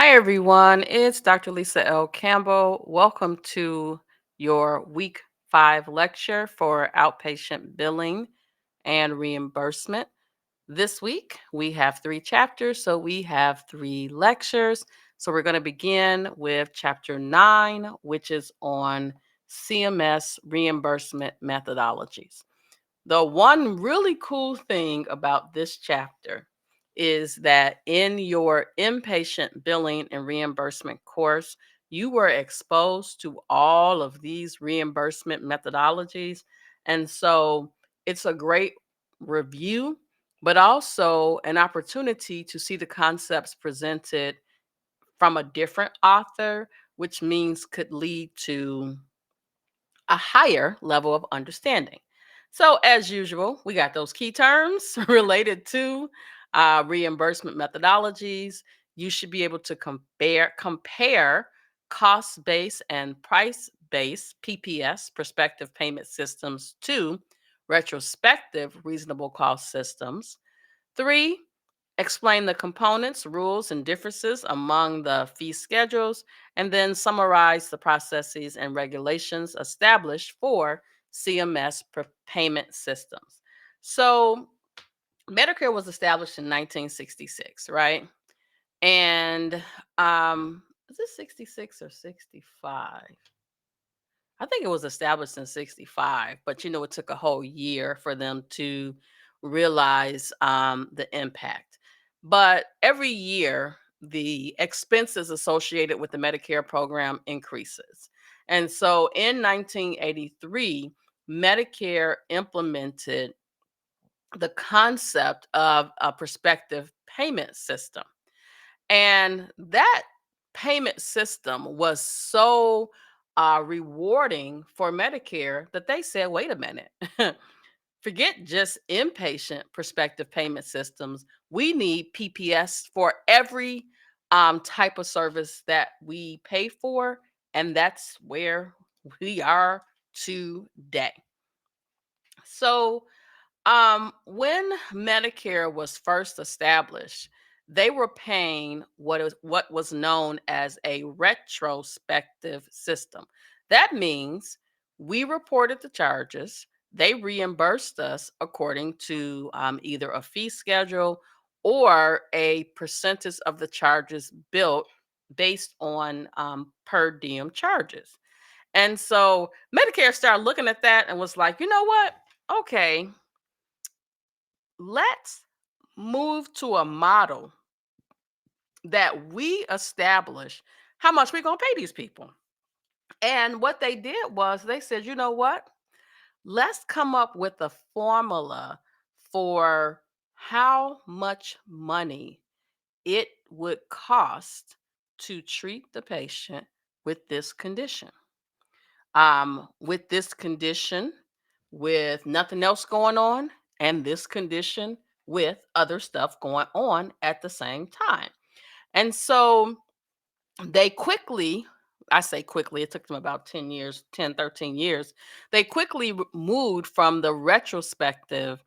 Hi, everyone. It's Dr. Lisa L. Campbell. Welcome to your week 5 lecture for outpatient billing and reimbursement. This week, we have 3 chapters, so we have 3 lectures. So, we're going to begin with chapter 9, which is on CMS reimbursement methodologies. The one really cool thing about this chapter is that in your inpatient billing and reimbursement course, you were exposed to all of these reimbursement methodologies. And so it's a great review, but also an opportunity to see the concepts presented from a different author, which means could lead to a higher level of understanding. So, as usual, we got those key terms related to reimbursement methodologies. You should be able to compare cost-based and price-based PPS prospective payment systems to retrospective reasonable cost systems. 3, explain the components, rules, and differences among the fee schedules, and then summarize the processes and regulations established for CMS payment systems. So, Medicare was established in 1966, right? And is it 66 or 65? I think it was established in 65, but it took a whole year for them to realize the impact. But every year, the expenses associated with the Medicare program increases. And so in 1983, Medicare implemented the concept of a prospective payment system. And that payment system was so rewarding for Medicare that they said, wait a minute, forget just inpatient prospective payment systems. We need PPS for every type of service that we pay for. And that's where we are today. So, when Medicare was first established, they were paying what was known as a retrospective system. That means we reported the charges, they reimbursed us according to either a fee schedule or a percentage of the charges built based on per diem charges. And so Medicare started looking at that and was like, you know what? Okay, let's move to a model that we establish how much we're going to pay these people. And what they did was they said, you know what? Let's come up with a formula for how much money it would cost to treat the patient with this condition. With this condition, with nothing else going on, and this condition with other stuff going on at the same time. And so they quickly, I say quickly, it took them about 10 years, 10, 13 years. They quickly moved from the retrospective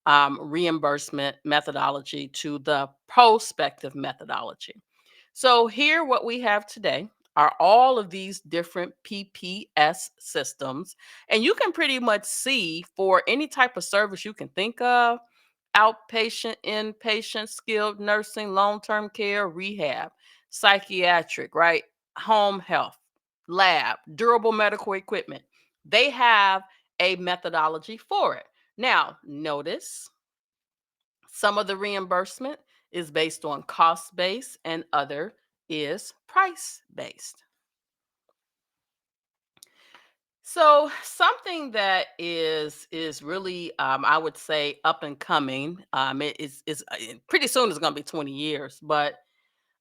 reimbursement methodology to the prospective methodology. So here what we have today are all of these different PPS systems. And you can pretty much see for any type of service you can think of: outpatient, inpatient, skilled nursing, long-term care, rehab, psychiatric, right? Home health, lab, durable medical equipment. They have a methodology for it. Now, notice some of the reimbursement is based on cost based and other is price based. So something that is really I would say up and coming. It is pretty soon it's going to be 20 years, but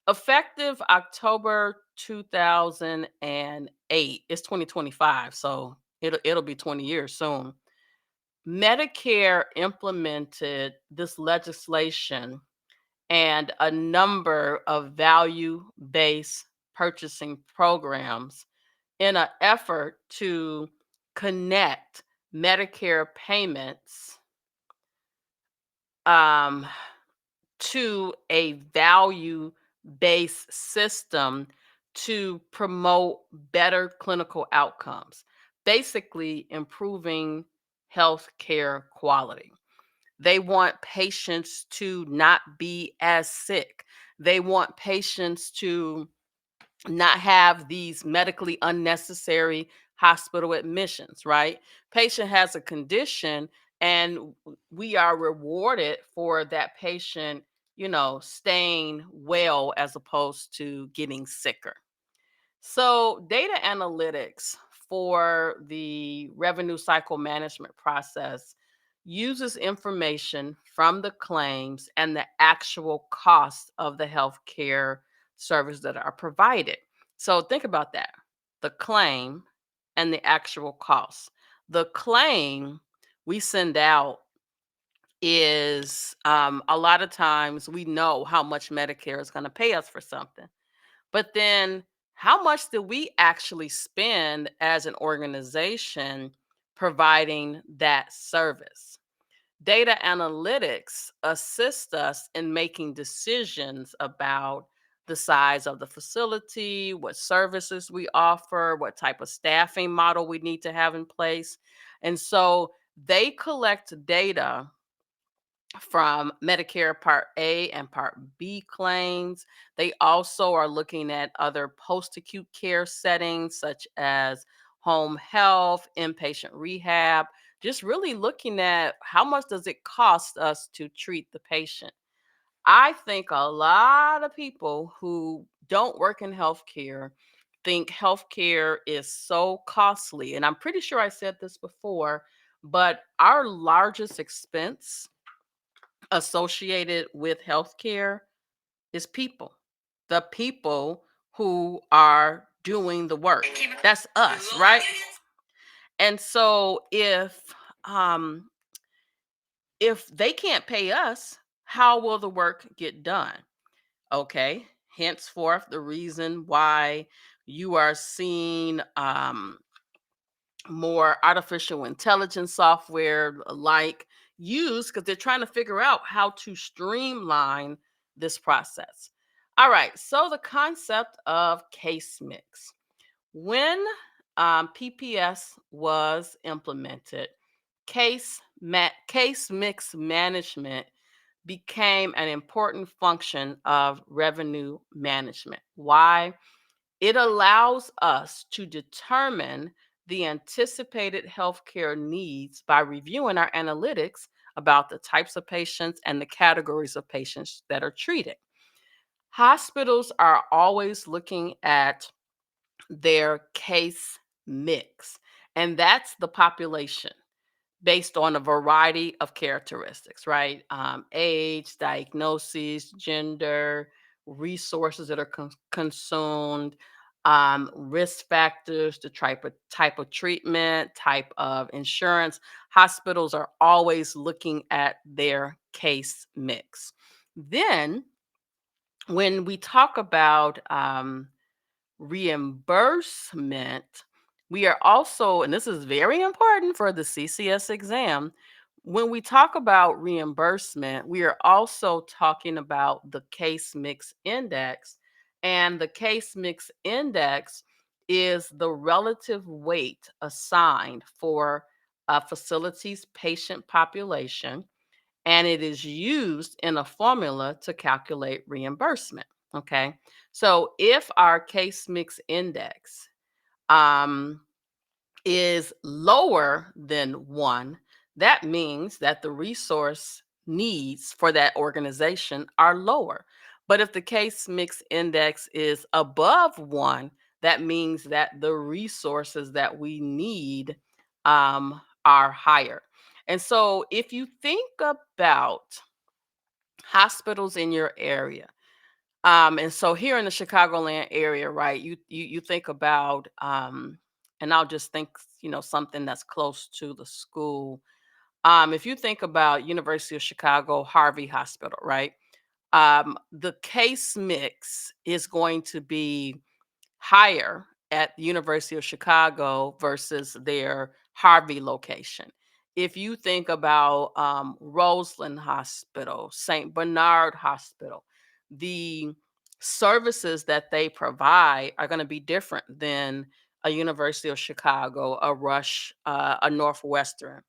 effective October 2008. It's 2025, so it'll be 20 years soon. Medicare implemented this legislation and a number of value based purchasing programs in an effort to connect Medicare payments um, to a value based system to promote better clinical outcomes, basically improving healthcare quality. They want patients to not be as sick. They want patients to not have these medically unnecessary hospital admissions, right? Patient has a condition and we are rewarded for that patient, staying well as opposed to getting sicker. So, data analytics for the revenue cycle management process uses information from the claims and the actual cost of the healthcare service that are provided. So, think about that, the claim and the actual cost. The claim we send out is a lot of times we know how much Medicare is going to pay us for something. But then how much do we actually spend as an organization providing that service? Data analytics assist us in making decisions about the size of the facility, what services we offer, what type of staffing model we need to have in place. And so they collect data from Medicare Part A and Part B claims. They also are looking at other post acute care settings such as home health, inpatient rehab, just really looking at how much does it cost us to treat the patient. I think a lot of people who don't work in healthcare think healthcare is so costly. And I'm pretty sure I said this before, but our largest expense associated with healthcare is people. The people who are doing the work. That's us, right? And so if they can't pay us, how will the work get done? Okay. Henceforth, the reason why you are seeing more artificial intelligence software like used because they're trying to figure out how to streamline this process. All right, so the concept of case mix. When PPS was implemented, case mix management became an important function of revenue management. Why? It allows us to determine the anticipated healthcare needs by reviewing our analytics about the types of patients and the categories of patients that are treated. Hospitals are always looking at their case mix, and that's the population based on a variety of characteristics, right? Age, diagnoses, gender, resources that are consumed, risk factors, the type of treatment, type of insurance. Hospitals are always looking at their case mix. Then, when we talk about reimbursement, we are also, and this is very important for the CCS exam, when we talk about reimbursement, we are also talking about the case mix index. And the case mix index is the relative weight assigned for a facility's patient population, and it is used in a formula to calculate reimbursement. Okay. So if our case mix index um, is lower than one, that means that the resource needs for that organization are lower. But if the case mix index is above one, that means that the resources that we need are higher. And so if you think about hospitals in your area, and so here in the Chicagoland area, right, you think about and I'll just think, something that's close to the school. If you think about University of Chicago Harvey Hospital, right? The case mix is going to be higher at the University of Chicago versus their Harvey location. If you think about Roseland Hospital, St. Bernard Hospital, the services that they provide are going to be different than a University of Chicago, a Rush, a Northwestern.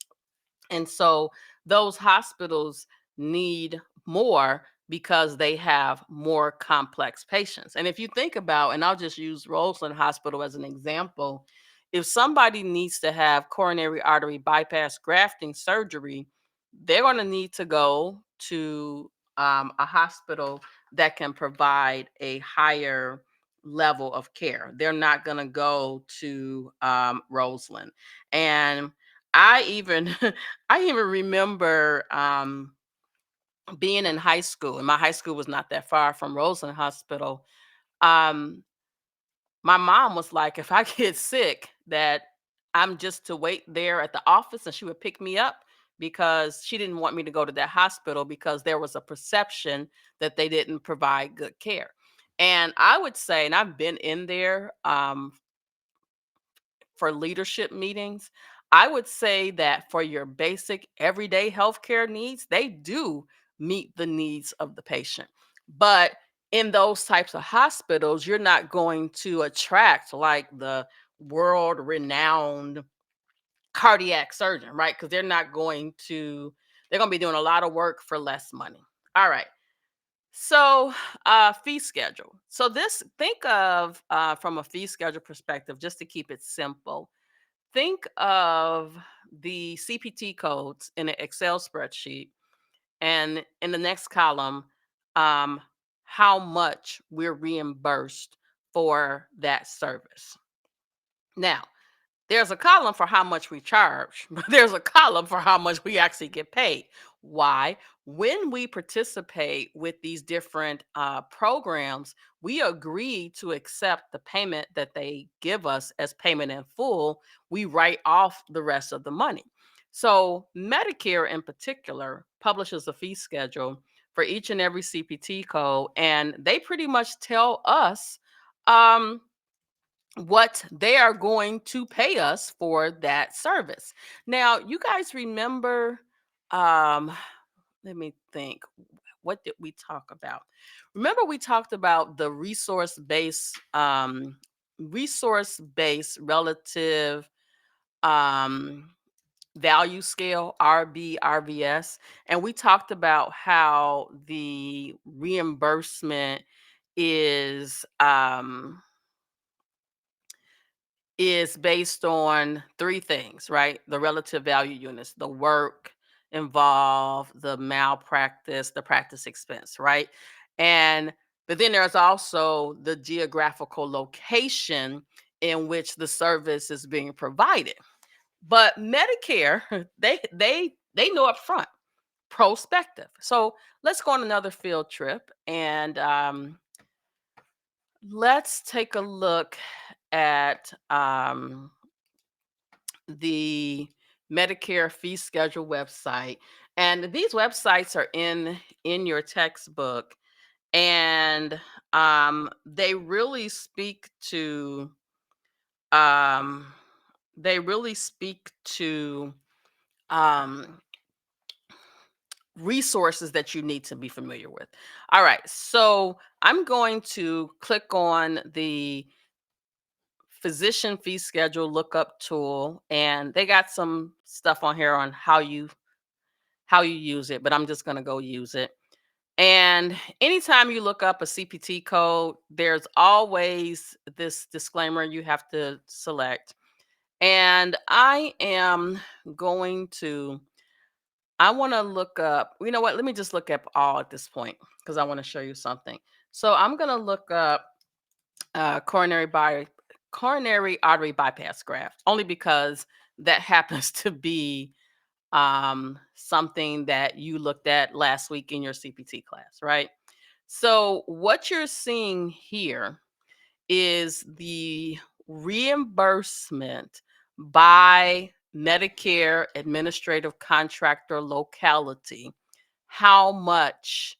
And so those hospitals need more because they have more complex patients. And if you think about, and I'll just use Roseland Hospital as an example, if somebody needs to have coronary artery bypass grafting surgery, they're going to need to go to a hospital that can provide a higher level of care. They're not going to go to Roseland. And I even I even remember being in high school, and my high school was not that far from Roseland Hospital. Um, my mom was like, if I get sick, that I'm just to wait there at the office and she would pick me up because she didn't want me to go to that hospital because there was a perception that they didn't provide good care. And I would say, and I've been in there for leadership meetings, I would say that for your basic everyday healthcare needs, they do meet the needs of the patient. But in those types of hospitals, you're not going to attract like the world renowned cardiac surgeon, right? Because they're going to be doing a lot of work for less money. All right. So, fee schedule. So, think of from a fee schedule perspective, just to keep it simple. Think of the CPT codes in an Excel spreadsheet, and in the next column, um, how much we're reimbursed for that service. Now, there's a column for how much we charge, but there's a column for how much we actually get paid. Why? When we participate with these different programs, we agree to accept the payment that they give us as payment in full. We write off the rest of the money. So, Medicare in particular publishes a fee schedule for each and every CPT code, and they pretty much tell us. Um, what they are going to pay us for that service. Now, you guys remember, um, let me think, what did we talk about? Remember, we talked about the resource based relative um, value scale, RBRVS, and we talked about how the reimbursement is is based on three things, right? The relative value units, the work involved, the malpractice, the practice expense, right? And but then there's also the geographical location in which the service is being provided. But Medicare, they know up front, prospective. So let's go on another field trip and let's take a look at the Medicare fee schedule website. And these websites are in your textbook, and they really speak to um they really speak to um resources that you need to be familiar with. All right, so I'm going to click on the physician fee schedule lookup tool, and they got some stuff on here on how you use it, but I'm just going to go use it. And anytime you look up a CPT code, there's always this disclaimer you have to select. And going to I want to look up, you know what, let me just look up all at this point because I want to show you something. So I'm going to look up uh, coronary by coronary artery bypass graft, only because that happens to be something that you looked at last week in your CPT class, right? So what you're seeing here is the reimbursement by Medicare administrative contractor locality, how much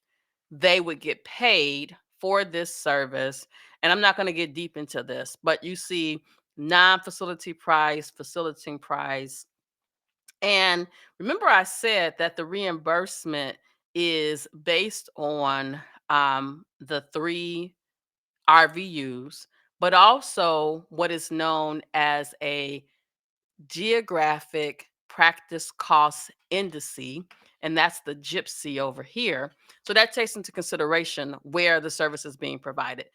they would get paid for this service. And I'm not going to get deep into this, but you see non-facility price, facility price. And remember, I said that the reimbursement is based on the three. RVUs, but also what is known as a geographic practice cost indice, and that's the gypsy over here. So that takes into consideration where the service is being provided.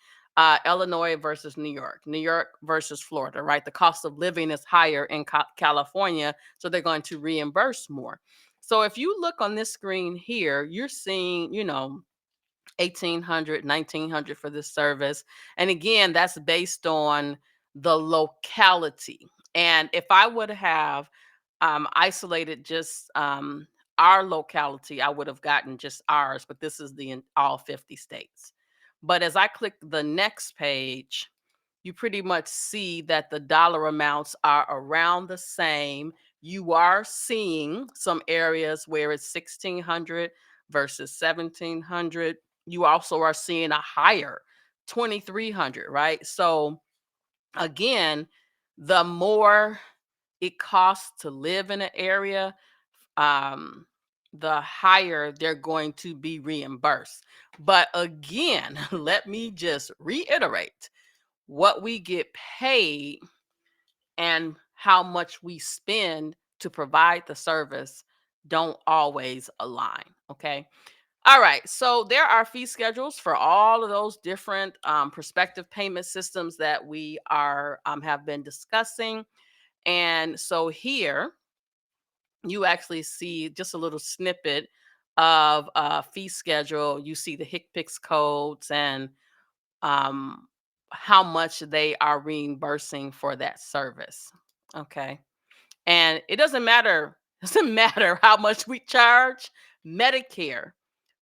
Illinois versus New York, New York versus Florida, right? The cost of living is higher in California, so they're going to reimburse more. So if you look on this screen here, you're seeing, 1800, 1900 for this service. And again, that's based on the locality. And if I would have isolated just our locality, I would have gotten just ours, but this is the all 50 states. But as I click the next page, you pretty much see that the dollar amounts are around the same. You are seeing some areas where it's 1600 versus 1700. You also are seeing a higher 2300, right? So again, the more it costs to live in an area, um, the higher they're going to be reimbursed. But again, let me just reiterate, what we get paid and how much we spend to provide the service don't always align. Okay. All right. So there are fee schedules for all of those different prospective payment systems that we are have been discussing. And so here you actually see just a little snippet of a fee schedule. You see the HCPCS codes and um, how much they are reimbursing for that service. Okay. And it doesn't matter, doesn't matter how much we charge Medicare,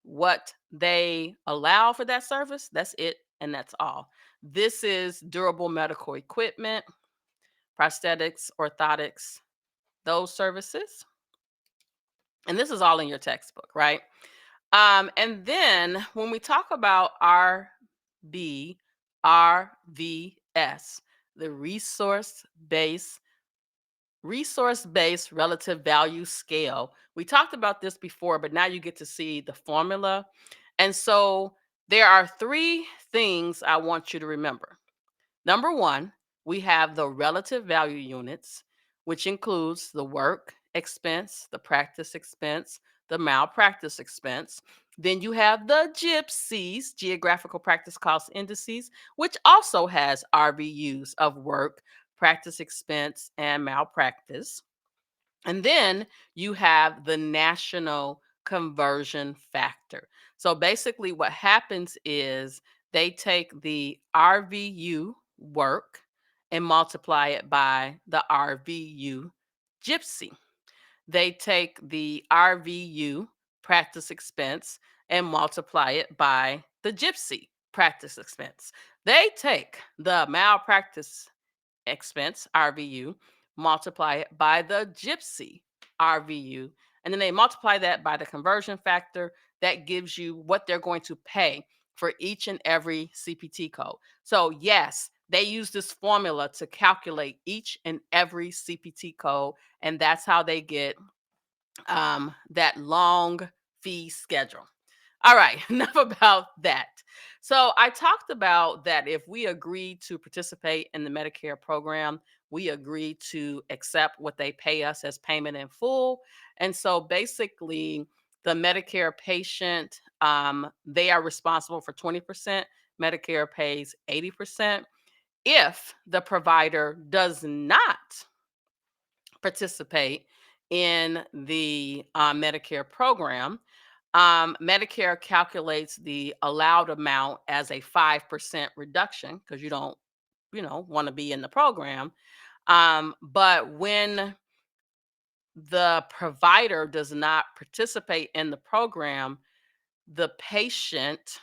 what they allow for that service, that's it and that's all. This is durable medical equipment, prosthetics, orthotics, those services. And this is all in your textbook, right? And then when we talk about RBRVS, the resource-based relative value scale. We talked about this before, but now you get to see the formula. And so there are three things I want you to remember. Number one, we have the relative value units, which includes the work expense, the practice expense, the malpractice expense. Then you have the GPCs, geographical practice cost indices, which also has RVUs of work, practice expense, and malpractice. And then you have the national conversion factor. So basically, what happens is they take the RVU work and multiply it by the RVU gypsy. They take the RVU practice expense and multiply it by the gypsy practice expense. They take the malpractice expense, RVU, multiply it by the gypsy, RVU, and then they multiply that by the conversion factor. That gives you what they're going to pay for each and every CPT code. So, yes, they use this formula to calculate each and every CPT code, and that's how they get that long fee schedule. All right, enough about that. So I talked about that if we agree to participate in the Medicare program, we agree to accept what they pay us as payment in full. And so basically, the Medicare patient, they are responsible for 20%. Medicare pays 80%. If the provider does not participate in the Medicare program, Medicare calculates the allowed amount as a 5% reduction because you don't, want to be in the program. But when the provider does not participate in the program, the patient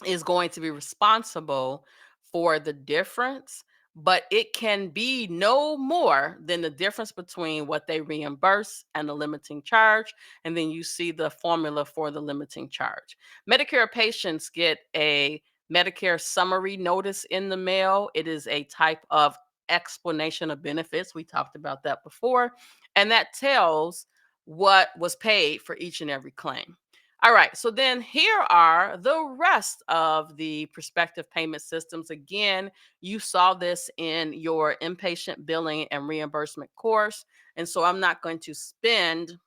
is going to be responsible for the difference, but it can be no more than the difference between what they reimburse and the limiting charge. And then you see the formula for the limiting charge. Medicare patients get a Medicare summary notice in the mail. It is a type of explanation of benefits. We talked about that before. And that tells what was paid for each and every claim. All right, so then here are the rest of the prospective payment systems. Again, you saw this in your inpatient billing and reimbursement course. And so um I'm not going to spend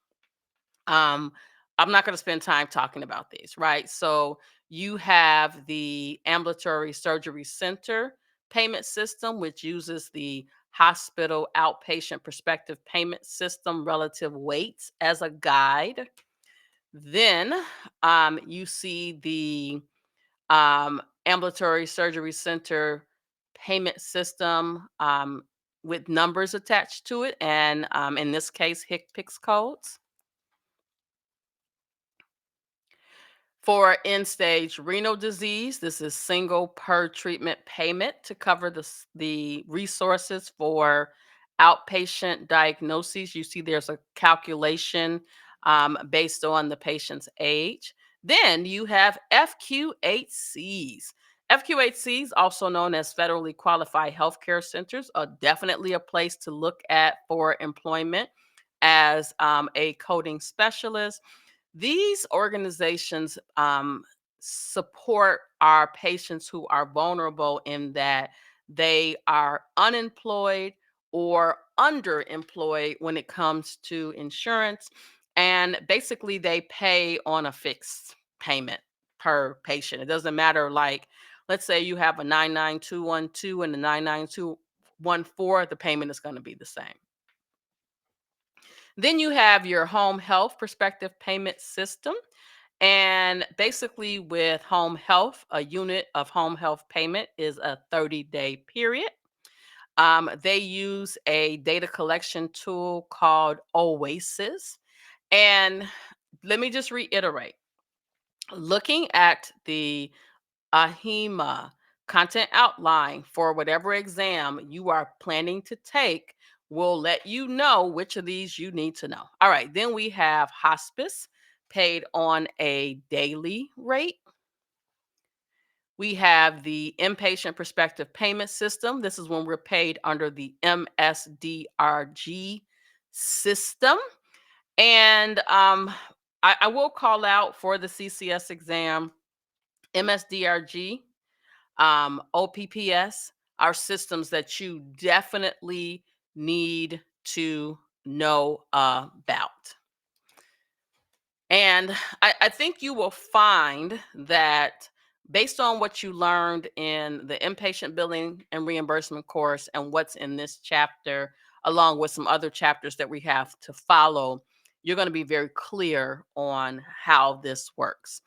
time talking about these, right? So you have the ambulatory surgery center payment system, which uses the hospital outpatient prospective payment system relative weights as a guide. Then you see the ambulatory surgery center payment system with numbers attached to it, and in this case, HICPICS codes. For end stage renal disease, this is single per treatment payment to cover the resources for outpatient diagnoses. You see, there's a calculation based on the patient's age. Then you have FQHCs. FQHCs, also known as federally qualified healthcare centers, are definitely a place to look at for employment as a coding specialist. These organizations support our patients who are vulnerable in that they are unemployed or underemployed when it comes to insurance. And basically, they pay on a fixed payment per patient. It doesn't matter, like, let's say you have a 99212 and a 99214, the payment is going to be the same. Then you have your home health prospective payment system. And basically, with home health, a unit of home health payment is a 30-day period. They use a data collection tool called Oasis. And let me just reiterate, looking at the AHIMA content outline for whatever exam you are planning to take will let you know which of these you need to know. All right, then we have hospice paid on a daily rate. We have the inpatient prospective payment system. This is when we're paid under the MSDRG system. And I will call out for the CCS exam, MSDRG, OPPS are systems that you definitely need to know about. And I think you will find that based on what you learned in the inpatient billing and reimbursement course and what's in this chapter, along with some other chapters that we have to follow, you're going to be very clear on how this works.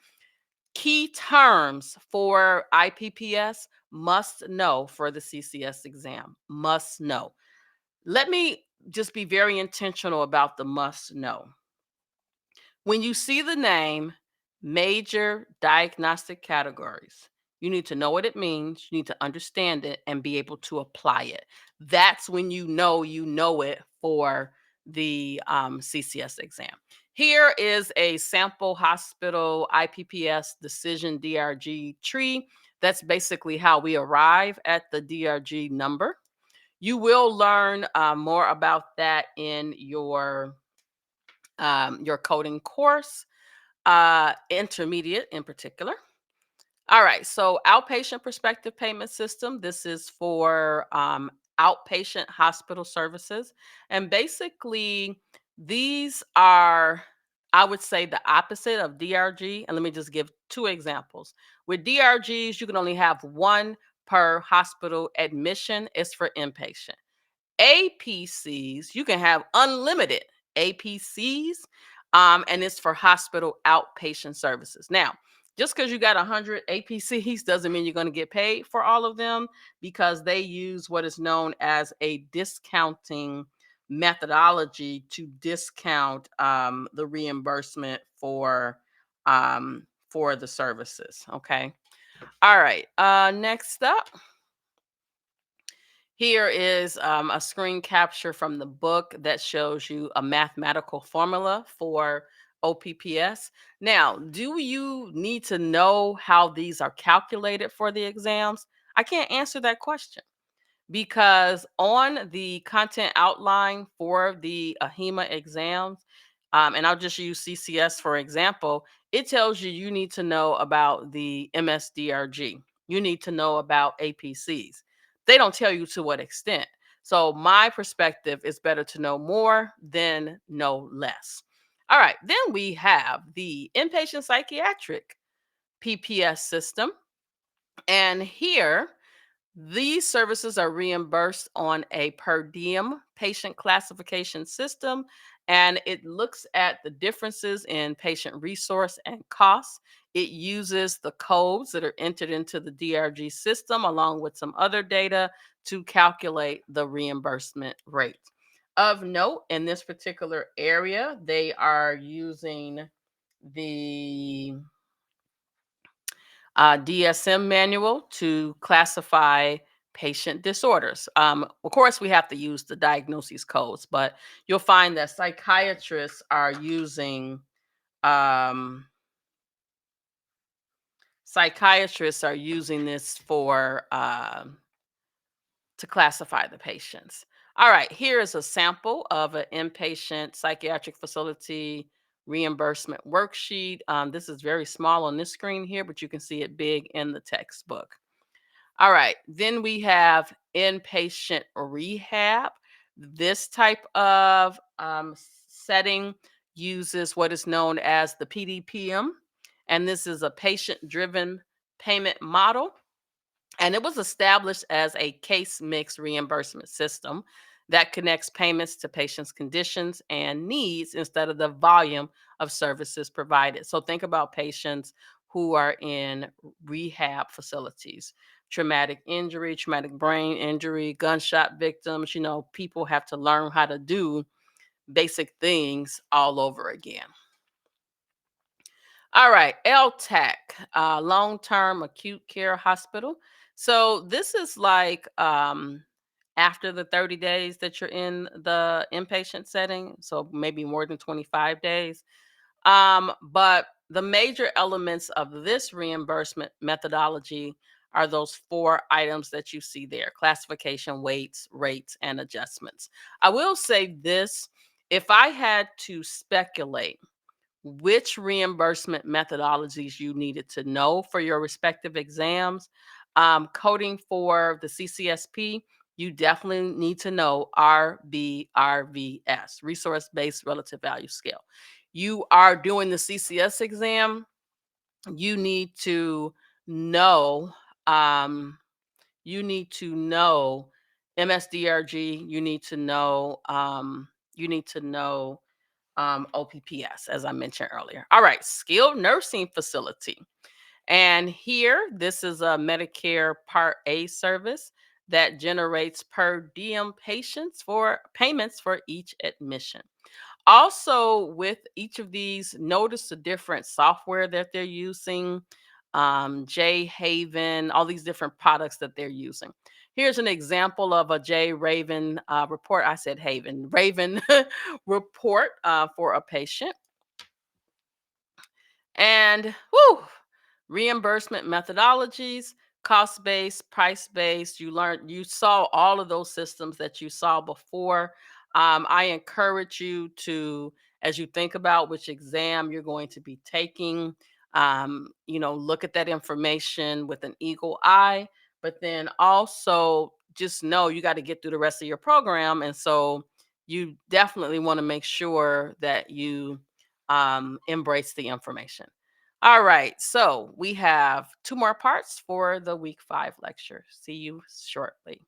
Key terms for IPPS: must know for the CCS exam, must know. Let me just be very intentional about the must know. When you see the name major diagnostic categories, you need to know what it means, you need to understand it, and be able to apply it. That's when you know it for the CCS exam. Here is a sample hospital IPPS decision DRG tree. That's basically how we arrive at the DRG number. You will learn more about that in your coding course, intermediate in particular. All right, so outpatient prospective payment system. This is for outpatient hospital services. And basically, these are, I would say, the opposite of DRG. And let me just give two examples. With DRGs, you can only have one per hospital admission, it's for inpatient. APCs, you can have unlimited APCs, and it's for hospital outpatient services. Now, just because you got 100 APCs doesn't mean you're going to get paid for all of them, because they use what is known as a discounting methodology to discount the reimbursement for the services. Okay. All right. Next up. Here is a screen capture from the book that shows you a mathematical formula for OPPS. Now, do you need to know how these are calculated for the exams? I can't answer that question, because on the content outline for the AHIMA exams, and I'll just use CCS for example, it tells you you need to know about the MSDRG. You need to know about APCs. They don't tell you to what extent. So my perspective is better to know more than know less. All right, then we have the inpatient psychiatric PPS system. And here these services are reimbursed on a per diem patient classification system, and it looks at the differences in patient resource and costs. It uses the codes that are entered into the DRG system along with some other data to calculate the reimbursement rate. Of note, in this particular area, they are using the DSM manual to classify patient disorders. Of course, we have to use the diagnosis codes, but you'll find that um, psychiatrists are using this for to classify the patients. All right, here is a sample of an inpatient psychiatric facility reimbursement worksheet. This is very small on this screen here, but you can see it big in the textbook. All right. Then we have inpatient rehab. This type of setting uses what is known as the PDPM, and this is a patient driven payment model. And it was established as a case mix reimbursement system that connects payments to patients' conditions and needs instead of the volume of services provided. So think about patients who are in rehab facilities, traumatic injury, traumatic brain injury, gunshot victims. People have to learn how to do basic things all over again. All right, LTAC, long-term acute care hospital. So this is like after the 30 days that you're in the inpatient setting, so maybe more than 25 days. But the major elements of this reimbursement methodology are those four items that you see there: classification, weights, rates, and adjustments. I will say this: if I had to speculate which reimbursement methodologies you needed to know for your respective exams. Coding for the CCSP, you definitely need to know RBRVS, Resource Based Relative Value Scale. You are doing the CCS exam, you need to know you need to know MSDRG, you need to know OPPS, as I mentioned earlier. All right, skilled nursing facility. And here, this is a Medicare Part A service that generates per diem patients for payments for each admission. Also, with each of these, notice the different software that they're using, J Haven, all these different products that they're using. Here's an example of a J Raven report. I said Haven, Raven report for a patient. And whew, reimbursement methodologies, cost based, price based. You saw all of those systems that you saw before. I encourage you to, as you think about which exam you're going to be taking, look at that information with an eagle eye, but then also just know you got to get through the rest of your program. And so you definitely want to make sure that you embrace the information. All right, so we have two more parts for the week 5 lecture. See you shortly.